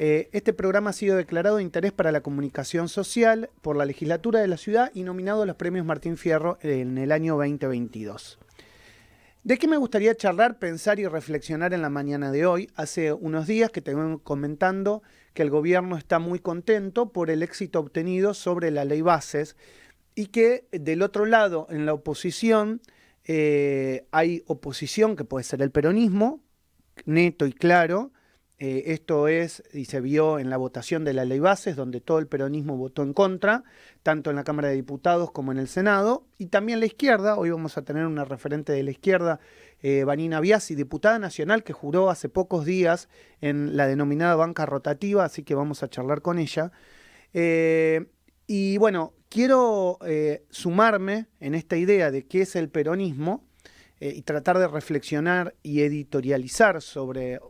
Este programa ha sido declarado de interés para la comunicación social por la legislatura de la ciudad y nominado a los premios Martín Fierro en el año 2022. ¿De qué me gustaría charlar, pensar y reflexionar en la mañana de hoy? Hace unos días que te vengo comentando que el gobierno está muy contento por el éxito obtenido sobre la ley Bases y que del otro lado, en la oposición, hay oposición que puede ser el peronismo, neto y claro. Esto es, y se vio en la votación de la ley Bases, donde todo el peronismo votó en contra, tanto en la Cámara de Diputados como en el Senado, y también la izquierda. Hoy vamos a tener una referente de la izquierda, Vanina Biasi, diputada nacional, que juró hace pocos días en la denominada banca rotativa, así que vamos a charlar con ella. Y bueno, quiero sumarme en esta idea de qué es el peronismo y tratar de reflexionar y editorializar sobre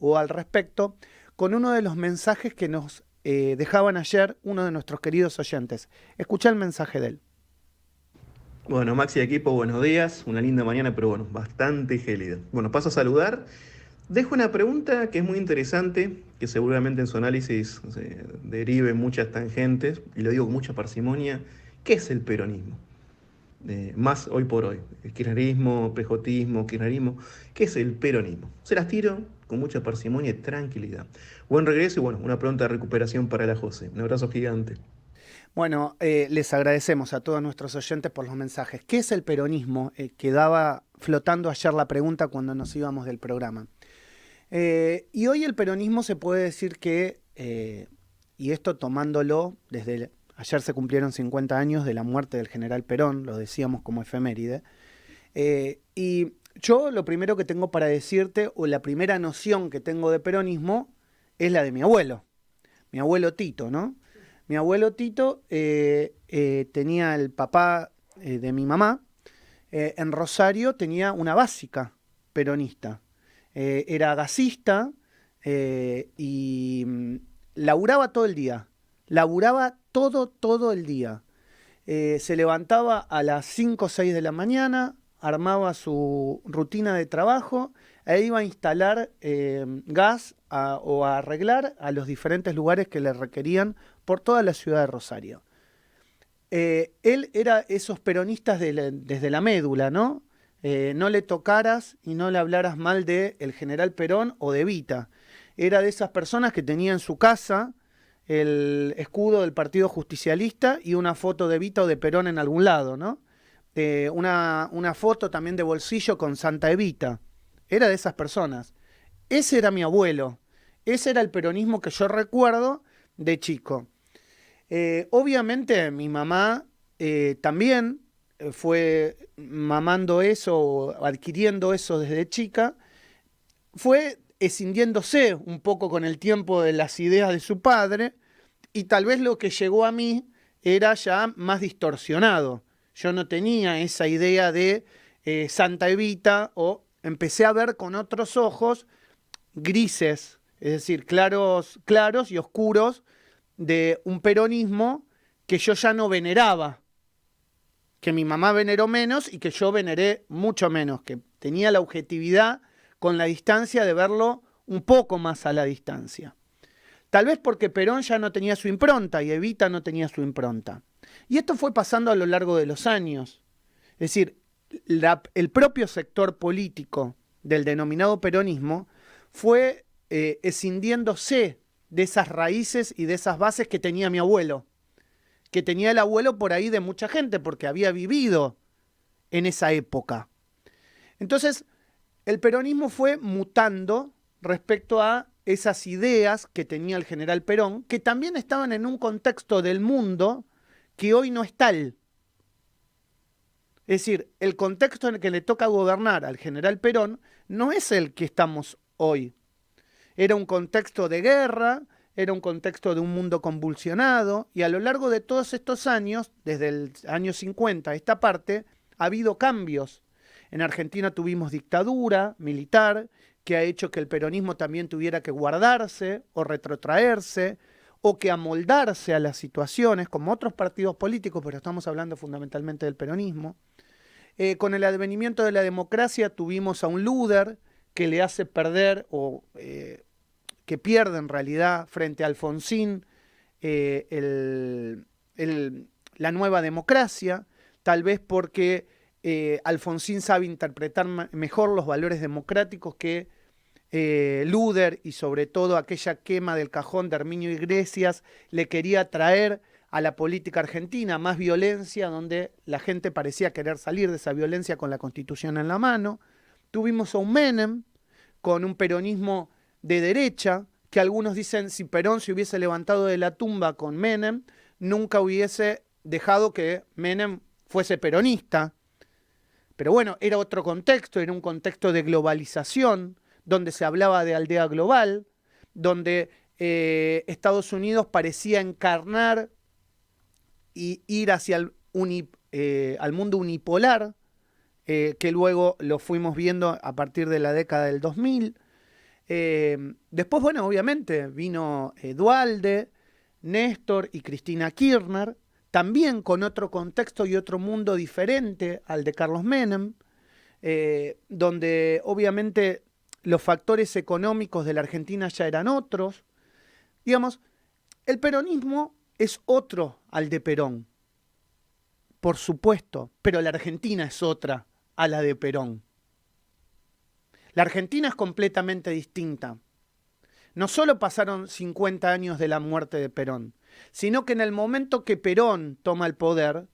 o al respecto, con uno de los mensajes que nos dejaban ayer uno de nuestros queridos oyentes. Escuchá el mensaje de él. Bueno, Maxi y equipo, buenos días. Una linda mañana, pero bueno, bastante gélida. Bueno, paso a saludar. Dejo una pregunta que es muy interesante, que seguramente en su análisis se derive muchas tangentes, y lo digo con mucha parsimonia. ¿Qué es el peronismo? Más hoy por hoy. El kirchnerismo, pejotismo, kirchnerismo. ¿Qué es el peronismo? Se las tiro con mucha parsimonia y tranquilidad. Buen regreso y bueno, una pronta recuperación para la José. Un abrazo gigante. Bueno, les agradecemos a todos nuestros oyentes por los mensajes. ¿Qué es el peronismo? Quedaba flotando ayer la pregunta cuando nos íbamos del programa. Y hoy el peronismo se puede decir que, y esto tomándolo desde ayer se cumplieron 50 años de la muerte del general Perón, lo decíamos como efeméride, y yo lo primero que tengo para decirte, o la primera noción que tengo de peronismo, es la de mi abuelo Tito, ¿no? Mi abuelo Tito tenía el papá de mi mamá, en Rosario tenía una básica peronista. Era gasista y laburaba todo el día. Laburaba todo el día. Se levantaba a las 5 o 6 de la mañana, armaba su rutina de trabajo e iba a instalar gas o a arreglar a los diferentes lugares que le requerían por toda la ciudad de Rosario. Él era esos peronistas desde la médula, ¿no? No le tocaras y no le hablaras mal de el general Perón o de Evita. Era de esas personas que tenía en su casa el escudo del Partido Justicialista y una foto de Evita o de Perón en algún lado, ¿no? Una foto también de bolsillo con Santa Evita. Era de esas personas. Ese era mi abuelo. Ese era el peronismo que yo recuerdo de chico. Obviamente mi mamá también fue mamando eso, o adquiriendo eso desde chica, fue escindiéndose un poco con el tiempo de las ideas de su padre, y tal vez lo que llegó a mí era ya más distorsionado. Yo no tenía esa idea de Santa Evita, o empecé a ver con otros ojos grises, es decir, claros y oscuros, de un peronismo que yo ya no veneraba, que mi mamá veneró menos y que yo veneré mucho menos, que tenía la objetividad con la distancia de verlo un poco más a la distancia. Tal vez porque Perón ya no tenía su impronta y Evita no tenía su impronta. Y esto fue pasando a lo largo de los años. Es decir, el propio sector político del denominado peronismo fue escindiéndose de esas raíces y de esas bases que tenía mi abuelo, que tenía el abuelo por ahí de mucha gente, porque había vivido en esa época. Entonces, el peronismo fue mutando respecto a esas ideas que tenía el general Perón, que también estaban en un contexto del mundo que hoy no es tal. Es decir, el contexto en el que le toca gobernar al general Perón no es el que estamos hoy. Era un contexto de guerra, era un contexto de un mundo convulsionado, y a lo largo de todos estos años, desde el año 50 a esta parte, ha habido cambios. En Argentina tuvimos dictadura militar, que ha hecho que el peronismo también tuviera que guardarse o retrotraerse, o que amoldarse a las situaciones, como otros partidos políticos, pero estamos hablando fundamentalmente del peronismo. Con el advenimiento de la democracia tuvimos a un Luder que le hace perder o que pierde en realidad frente a Alfonsín la nueva democracia, tal vez porque Alfonsín sabe interpretar mejor los valores democráticos que Luder, y sobre todo aquella quema del cajón de Herminio Iglesias le quería traer a la política argentina, más violencia, donde la gente parecía querer salir de esa violencia con la Constitución en la mano. Tuvimos a un Menem con un peronismo de derecha, que algunos dicen si Perón se hubiese levantado de la tumba con Menem, nunca hubiese dejado que Menem fuese peronista. Pero bueno, era otro contexto, era un contexto de globalización, donde se hablaba de aldea global, donde Estados Unidos parecía encarnar y ir hacia al mundo unipolar, que luego lo fuimos viendo a partir de la década del 2000. Después, bueno, obviamente vino Duhalde, Néstor y Cristina Kirchner, también con otro contexto y otro mundo diferente al de Carlos Menem, donde obviamente los factores económicos de la Argentina ya eran otros. Digamos, el peronismo es otro al de Perón, por supuesto, pero la Argentina es otra a la de Perón. La Argentina es completamente distinta. No solo pasaron 50 años de la muerte de Perón, sino que en el momento que Perón toma el poder,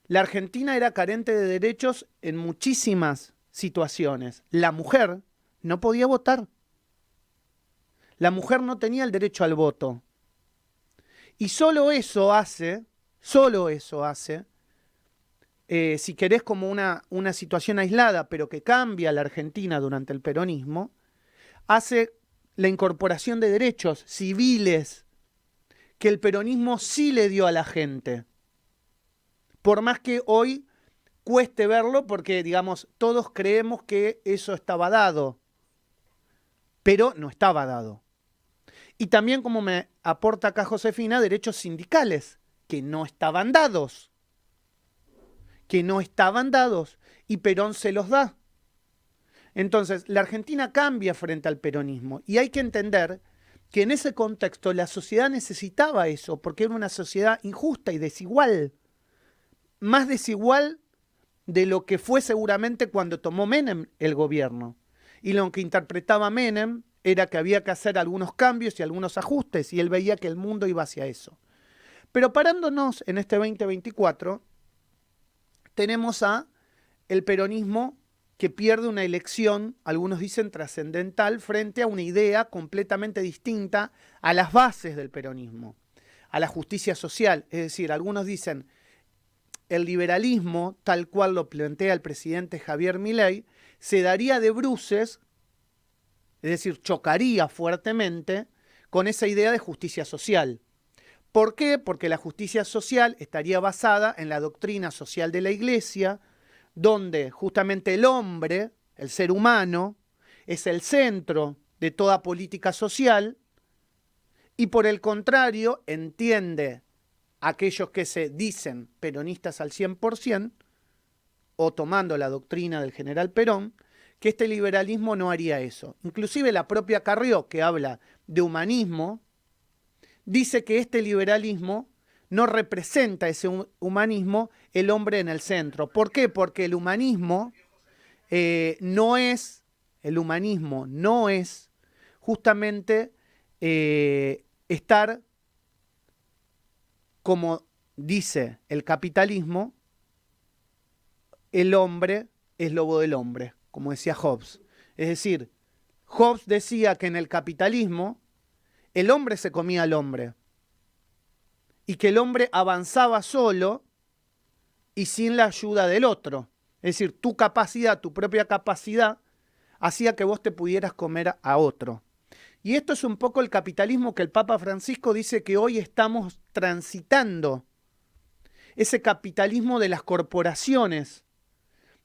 la Argentina era carente de derechos en muchísimas situaciones. La mujer no podía votar. La mujer no tenía el derecho al voto. Y solo eso hace, si querés como una situación aislada, pero que cambia la Argentina durante el peronismo, hace la incorporación de derechos civiles que el peronismo sí le dio a la gente. Por más que hoy cueste verlo, porque, digamos, todos creemos que eso estaba dado, pero no estaba dado. Y también, como me aporta acá Josefina, derechos sindicales, que no estaban dados. Y Perón se los da. Entonces, la Argentina cambia frente al peronismo, y hay que entender que en ese contexto la sociedad necesitaba eso, porque era una sociedad injusta y desigual. Más desigual de lo que fue seguramente cuando tomó Menem el gobierno. Y lo que interpretaba Menem era que había que hacer algunos cambios y algunos ajustes, y él veía que el mundo iba hacia eso. Pero parándonos en este 2024, tenemos a el peronismo que pierde una elección, algunos dicen trascendental, frente a una idea completamente distinta a las bases del peronismo, a la justicia social. Es decir, algunos dicen el liberalismo, tal cual lo plantea el presidente Javier Milei, se daría de bruces, es decir, chocaría fuertemente con esa idea de justicia social. ¿Por qué? Porque la justicia social estaría basada en la doctrina social de la Iglesia, donde justamente el hombre, el ser humano, es el centro de toda política social, y por el contrario entiende aquellos que se dicen peronistas al 100%, o tomando la doctrina del general Perón, que este liberalismo no haría eso. Inclusive la propia Carrió, que habla de humanismo, dice que este liberalismo no representa ese humanismo, el hombre en el centro. ¿Por qué? Porque el humanismo no es justamente estar, como dice el capitalismo, el hombre es lobo del hombre, como decía Hobbes. Es decir, Hobbes decía que en el capitalismo el hombre se comía al hombre y que el hombre avanzaba solo y sin la ayuda del otro. Es decir, tu propia capacidad, hacía que vos te pudieras comer a otro. Y esto es un poco el capitalismo que el Papa Francisco dice que hoy estamos transitando. Ese capitalismo de las corporaciones,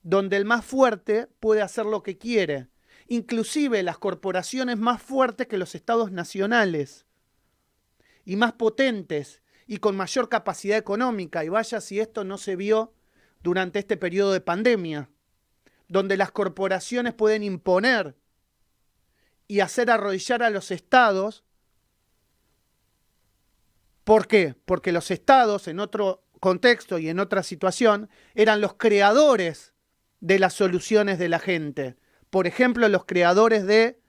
donde el más fuerte puede hacer lo que quiere. Inclusive las corporaciones más fuertes que los estados nacionales y más potentes y con mayor capacidad económica. Y vaya si esto no se vio durante este periodo de pandemia, donde las corporaciones pueden imponer y hacer arrodillar a los estados. ¿Por qué? Porque los estados, en otro contexto y en otra situación, eran los creadores de las soluciones de la gente. Por ejemplo, los creadores de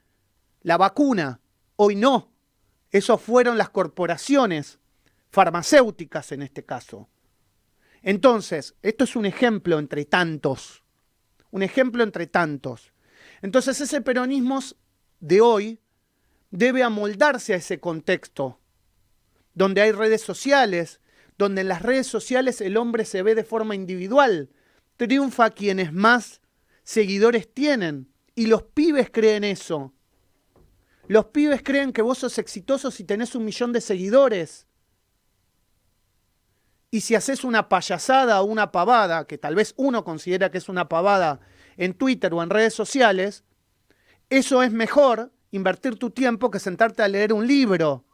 la vacuna. Hoy no. Esos fueron las corporaciones farmacéuticas en este caso. Entonces, esto es un ejemplo entre tantos. Un ejemplo entre tantos. Entonces, ese peronismo de hoy debe amoldarse a ese contexto, donde hay redes sociales, donde en las redes sociales el hombre se ve de forma individual. Triunfa quienes más seguidores tienen. Y los pibes creen eso. Los pibes creen que vos sos exitoso si tenés 1 millón de seguidores. Y si haces una payasada o una pavada, que tal vez uno considera que es una pavada en Twitter o en redes sociales, eso es mejor invertir tu tiempo que sentarte a leer un libro.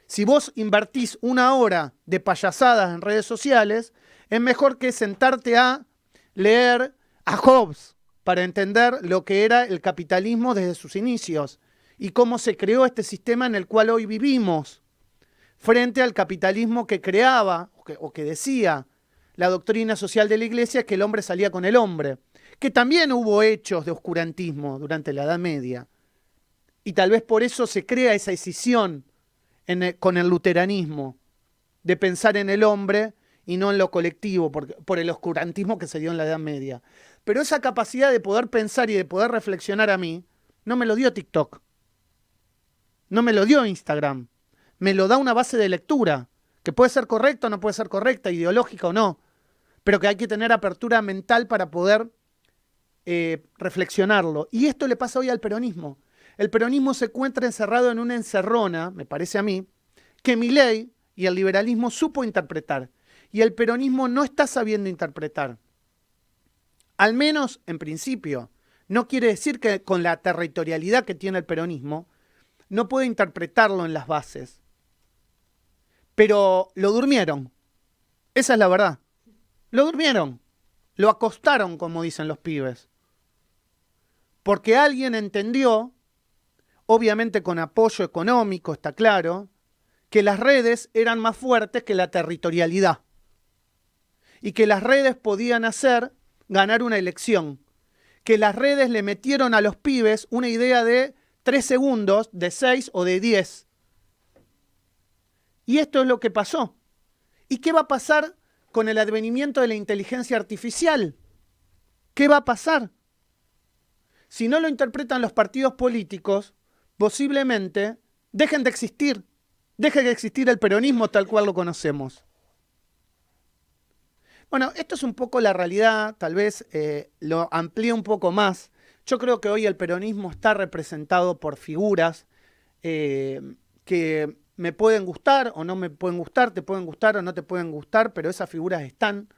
Si vos invertís 1 hora de payasadas en redes sociales, es mejor que sentarte a leer a Hobbes para entender lo que era el capitalismo desde sus inicios y cómo se creó este sistema en el cual hoy vivimos, frente al capitalismo que creaba o que decía la doctrina social de la Iglesia, que el hombre salía con el hombre, que también hubo hechos de oscurantismo durante la Edad Media. Y tal vez por eso se crea esa escisión con el luteranismo, de pensar en el hombre y no en lo colectivo, por el oscurantismo que se dio en la Edad Media. Pero esa capacidad de poder pensar y de poder reflexionar a mí, no me lo dio TikTok. No me lo dio Instagram. Me lo da una base de lectura, que puede ser correcta o no puede ser correcta, ideológica o no, pero que hay que tener apertura mental para poder reflexionarlo. Y esto le pasa hoy al peronismo. El peronismo se encuentra encerrado en una encerrona, me parece a mí, que Milei y el liberalismo supo interpretar. Y el peronismo no está sabiendo interpretar. Al menos en principio. No quiere decir que con la territorialidad que tiene el peronismo no puede interpretarlo en las bases. Pero lo durmieron. Esa es la verdad. Lo durmieron. Lo acostaron, como dicen los pibes. Porque alguien entendió, obviamente con apoyo económico, está claro, que las redes eran más fuertes que la territorialidad. Y que las redes podían hacer ganar una elección. Que las redes le metieron a los pibes una idea de 3 segundos, de 6 o de 10. Y esto es lo que pasó. ¿Y qué va a pasar con el advenimiento de la inteligencia artificial? ¿Qué va a pasar? Si no lo interpretan los partidos políticos, posiblemente dejen de existir. Deje de existir el peronismo tal cual lo conocemos. Bueno, esto es un poco la realidad, tal vez lo amplíe un poco más. Yo creo que hoy el peronismo está representado por figuras que me pueden gustar o no me pueden gustar, te pueden gustar o no te pueden gustar, pero esas figuras están.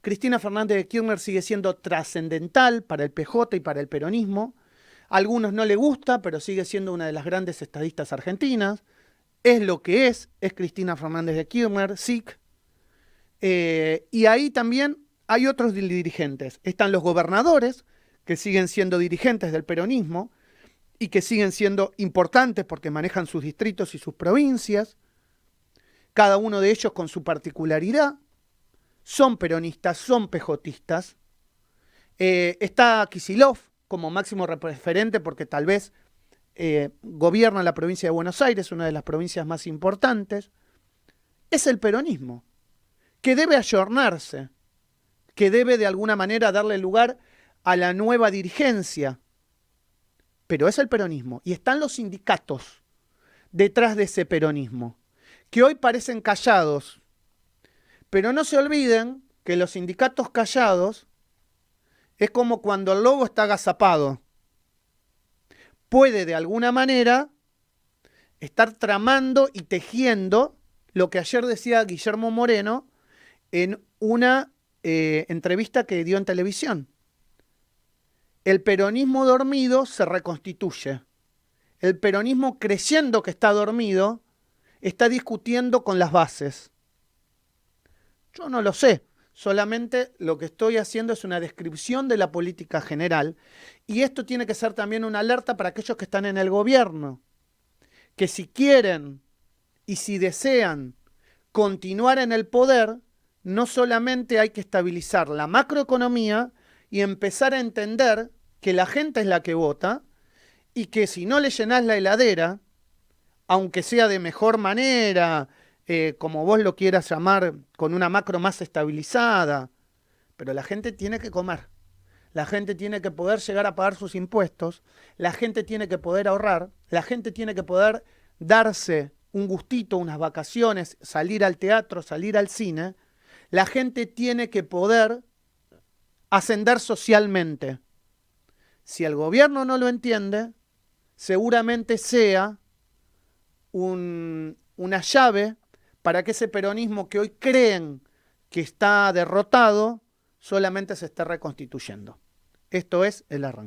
Cristina Fernández de Kirchner sigue siendo trascendental para el PJ y para el peronismo. A algunos no le gusta, pero sigue siendo una de las grandes estadistas argentinas. Es lo que es Cristina Fernández de Kirchner, SIC. Y ahí también hay otros dirigentes. Están los gobernadores, que siguen siendo dirigentes del peronismo y que siguen siendo importantes porque manejan sus distritos y sus provincias. Cada uno de ellos con su particularidad. Son peronistas, son pejotistas. Está Kicillof como máximo referente porque tal vez gobierna la provincia de Buenos Aires, una de las provincias más importantes. Es el peronismo, que debe ayornarse, que debe de alguna manera darle lugar a la nueva dirigencia. Pero es el peronismo. Y están los sindicatos detrás de ese peronismo, que hoy parecen callados. Pero no se olviden que los sindicatos callados es como cuando el lobo está agazapado. Puede de alguna manera estar tramando y tejiendo lo que ayer decía Guillermo Moreno en una entrevista que dio en televisión. El peronismo dormido se reconstituye. El peronismo, creyendo que está dormido, está discutiendo con las bases. Yo no lo sé solamente lo que estoy haciendo es una descripción de la política general, y esto tiene que ser también una alerta para aquellos que están en el gobierno, que si quieren y si desean continuar en el poder, no solamente hay que estabilizar la macroeconomía y empezar a entender que la gente es la que vota y que si no le llenás la heladera, aunque sea de mejor manera, como vos lo quieras llamar, con una macro más estabilizada, pero la gente tiene que comer. La gente tiene que poder llegar a pagar sus impuestos, la gente tiene que poder ahorrar, la gente tiene que poder darse un gustito, unas vacaciones, salir al teatro, salir al cine. La gente tiene que poder ascender socialmente. Si el gobierno no lo entiende, seguramente sea una llave para que ese peronismo que hoy creen que está derrotado, solamente se esté reconstituyendo. Esto es el arranque.